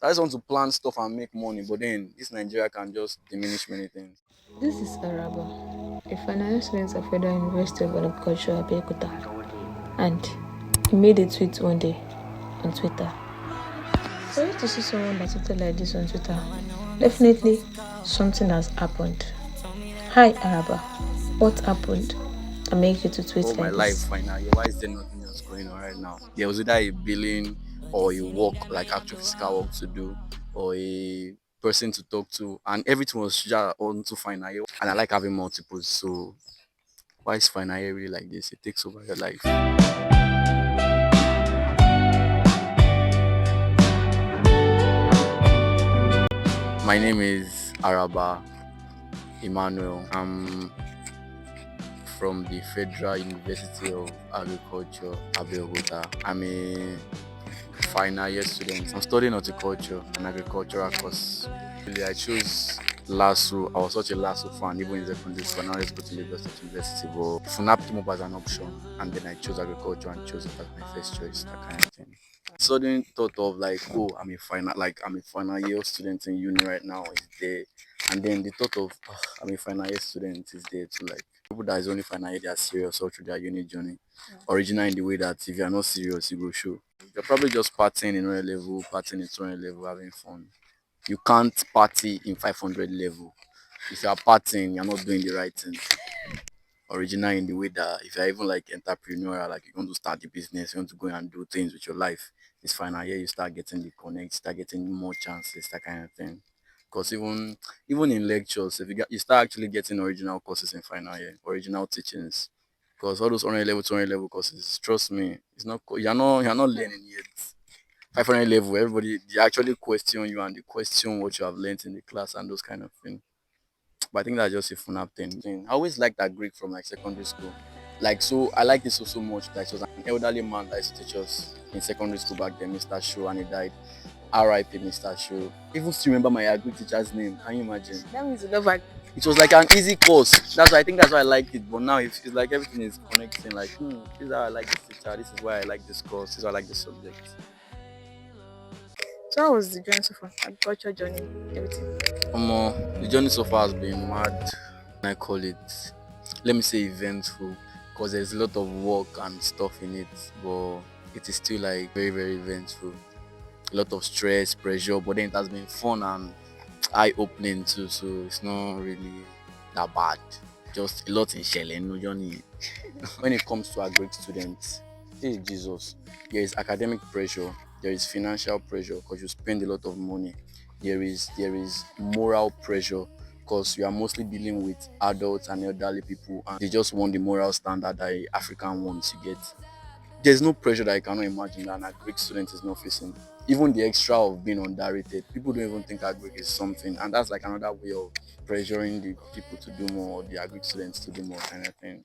I just want to plan stuff and make money, but then this Nigeria can just diminish many things. This is Araba, a final student of Federal University of Agriculture, Abeokuta, and he made a tweet one day on Twitter. For you to see someone that tweeted like this on Twitter, definitely something has happened. Hi Araba, what happened that make you to Oh, tweet my like life this? finally. Why is there nothing else going on right now? There was either a billing or a work, like actual physical work to do, or a person to talk to, and everything was just on to final year. And I like having multiples, so why is final year really like this? It takes over your life. My name is Araba Emmanuel. I'm from the Federal University of Agriculture, Abeokuta. I'm a final year student. I'm studying horticulture and agricultural course. Really, I chose LASU. I was such a LASU fan, even in secondary school. Now let's go to Lagos State University. But FUNAP came up as an option, and then I chose agriculture and chose it as my first choice, that kind of thing. Sudden thought of like, oh, I'm a final year student in uni right now is there, and then the thought of I'm a final year student is there too. Like people that is only final year, they are serious all through their uni journey. Original in the way that if you are not serious, you go show. You're probably just partying in 100 level, partying in 200 level, having fun. You can't party in 500 level. If you are partying, you're not doing the right thing. Original in the way that if you're even like entrepreneurial, like you want to start a business, you want to go and do things with your life, this final year you start getting the connect, start getting more chances, that kind of thing. Because even in lectures, if you start actually getting original courses in final year, original teachings. Because all those 100 level, 200 level courses, trust me, it's not you're not learning yet. 500 level, everybody they actually question you and they question what you have learned in the class and those kind of things. But I think that's just a fun app thing. I always liked that Greek from like secondary school. Like so I liked it so much that it was an elderly man that used to teach us in secondary school back then, Mr. Show, and he died. R.I.P. Mr. Show. Even still remember my Greek teacher's name. Can you imagine? That means you love ag. It was like an easy course. That's why I think that's why I liked it. But now it's like everything is connecting. Like, this is how I like this teacher. This is why I like this course. This is why I like this subject. So how was the journey so far? Agriculture journey, everything. The journey so far has been mad. I call it, let me say, eventful, because there's a lot of work and stuff in it, but it is still like very, very eventful. A lot of stress, pressure, but then it has been fun and eye opening too, so it's not really that bad. Just a lot in shelling, no journey. When it comes to our great students, hey Jesus, there is academic pressure, there is financial pressure because you spend a lot of money. There is moral pressure because you are mostly dealing with adults and elderly people and they just want the moral standard that a African wants. You get, there's no pressure that I cannot imagine that a Greek student is not facing. Even the extra of being underrated, people don't even think Greek is something, and that's like another way of pressuring the people to do more, the Greek students to do more, kind of thing.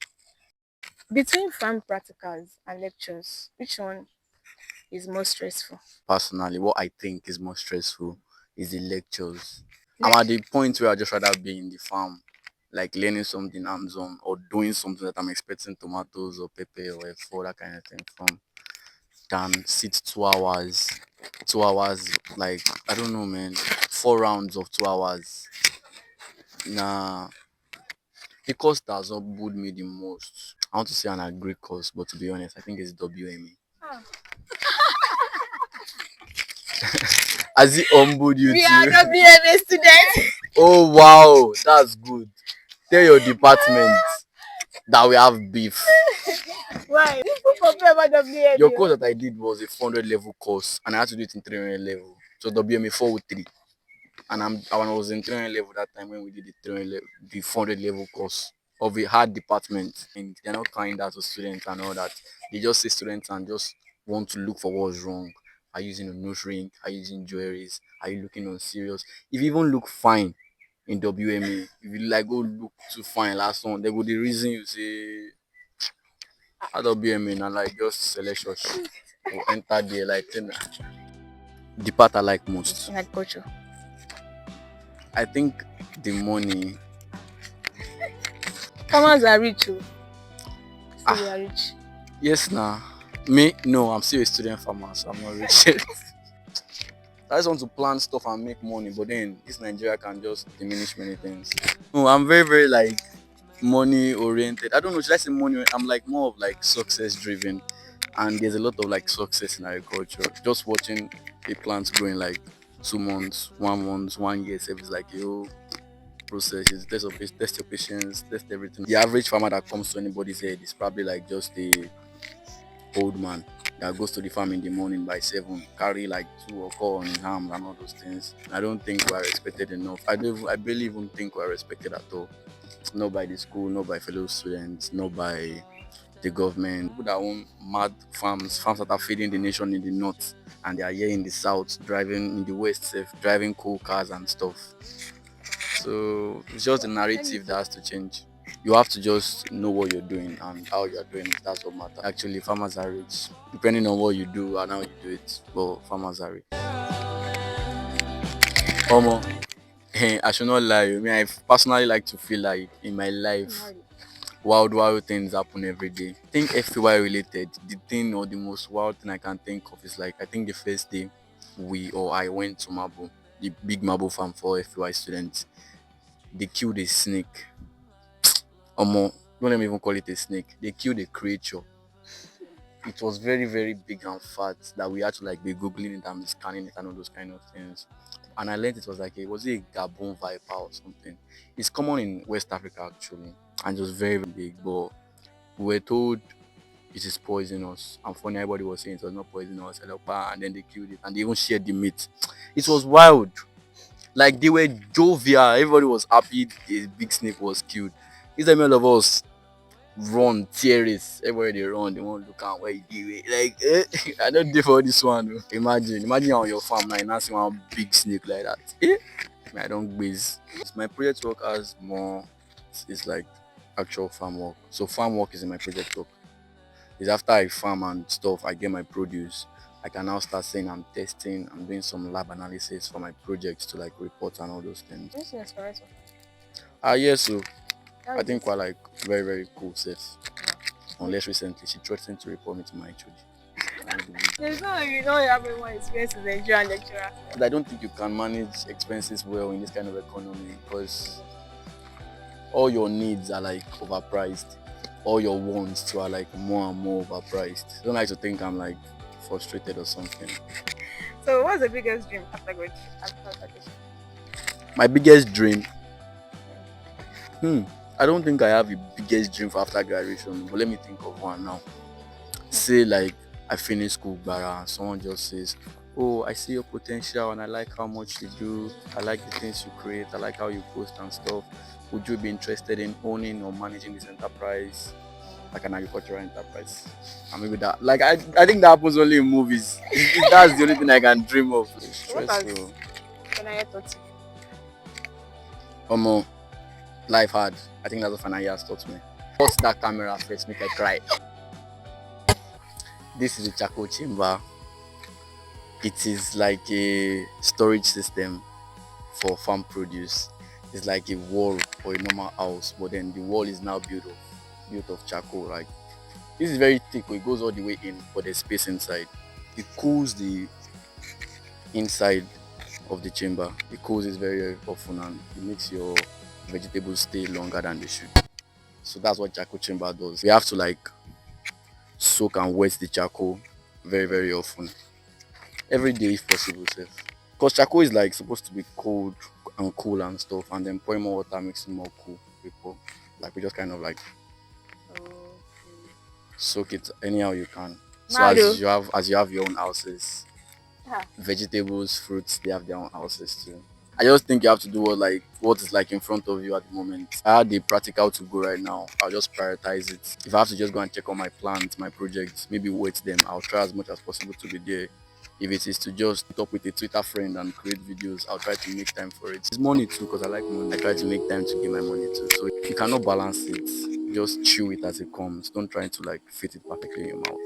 Between farm practicals and lectures, which one is more stressful? Personally, what I think is more stressful is the lectures. I'm Like at the point where I just rather be in the farm, like learning something hands-on or doing something that I'm expecting tomatoes or pepper or F4, that kind of thing from, than sit 2 hours. 2 hours, like I don't know, man. 4 rounds of 2 hours. Nah, the course that has humbled me the most. I want to say an agri course, but to be honest, I think it's WME. Has it humbled you we are too? not BMA students. Oh wow, that's good. Tell your department that we have beef. Why? People complain about Your WMA. course that I did was a 400 level course, and I had to do it in 300 level. So WMA 403. And I was in 300 level that time when we did the 300 level, the 400 level course of a hard department. And they're not kind that to students and all that. They just say students and just want to look for what's wrong. Are you using a nose ring? Are you using jewelries? Are you looking unserious? If you even look fine in WMA, if you like go look too fine last one, they go the reason you say at WMA and like just select your shoe or enter there like thing. The part I like most. In agriculture. I think the money. Farmers are rich. Oh. Still they Ah, are rich. yes, nah. Me, no, I'm still a student farmer, so I'm not rich. I just want to plan stuff and make money, but then this Nigeria can just diminish many things. No, I'm very, very like money oriented. I don't know, should I say money? I'm like more of like success driven, and there's a lot of like success in agriculture. Just watching a plant grow in like 2 months, 1 month, 1 year, it's like yo process. You test your patience, test everything. The average farmer that comes to anybody's head is probably like just a old man that goes to the farm in the morning by 7, carry like 2 or 4 on his arms and all those things. I don't think we are respected enough. I barely even think we are respected at all. Not by the school, not by fellow students, not by the government. People that own mad farms that are feeding the nation in the north, and they are here in the south, driving in the west, safe, driving cool cars and stuff. So it's just the narrative that has to change. You have to just know what you're doing and how you're doing it. That's what matters. Actually, farmers are rich, depending on what you do and how you do it. But farmers are rich. Omo, I should not lie. I mean, I personally like to feel like in my life, wild things happen every day. I think FY related, the thing or the most wild thing I can think of is like I think the first day I went to Mabo, the big Mabo farm for FY students. They killed a snake. Omo, don't let me even call it a snake. They killed a creature. It was very, very big and fat that we had to like be googling it and be scanning it and all those kind of things. And I learned it was like was it a Gabon viper or something? It's common in West Africa actually, and it was very, very big. But we were told it is poisonous. And funny, everybody was saying it was not poisonous. And then they killed it and they even shared the meat. It was wild. Like they were jovial. Everybody was happy. The big snake was killed. It's a all of us run, tear it. Everywhere they run, they won't look at where you do it. Like, I don't do for this one. Oh. Imagine on your farm now, you now see one big snake like that. I don't base. My project work has more, it's like actual farm work. So farm work is in my project work. It's after I farm and stuff, I get my produce. I can now start saying I'm testing, I'm doing some lab analysis for my projects to like report and all those things. Yes, so I think we're like very, very cool safe. Unless recently she threatened to report me to my HOD. There's no way you know you have more experience as a Nigerian lecturer. But I don't think you can manage expenses well in this kind of economy because all your needs are like overpriced. All your wants too are like more and more overpriced. I don't like to think I'm like frustrated or something. So what's the biggest dream after graduation? My biggest dream? I don't think I have a biggest dream for after graduation, but let me think of one now. Say like I finish school bara and someone just says, oh, I see your potential and I like how much you do, I like the things you create, I like how you post and stuff. Would you be interested in owning or managing this enterprise, like an agricultural enterprise? And maybe that, like I think that happens only in movies. That's the only thing I can dream of. Stressful. Life hard. I think that's what final year has taught me. What's that camera first? Make I cry. This is a charcoal chamber. It is like a storage system for farm produce. It's like a wall for a normal house, but then the wall is now built of charcoal. Like this is very thick, it goes all the way in, but there's space inside. It cools the inside of the chamber. It cools it very, very often and it makes your vegetables stay longer than they should. So that's what charcoal chamber does. We have to like soak and wet the charcoal very, very often. Every day if possible, safe. Because charcoal is like supposed to be cold and cool and stuff, and then pouring more water makes it more cool. People like we just kind of like soak it anyhow you can. So as you have your own houses, vegetables, fruits, they have their own houses too. I just think you have to do what is like in front of you at the moment. I had the practical to go right now. I'll just prioritize it. If I have to just go and check on my plans, my projects, maybe wait them, I'll try as much as possible to be there. If it is to just talk with a Twitter friend and create videos, I'll try to make time for it. It's money too, because I like money. I try to make time to get my money too. So you cannot balance it. Just chew it as it comes. Don't try to like fit it perfectly in your mouth.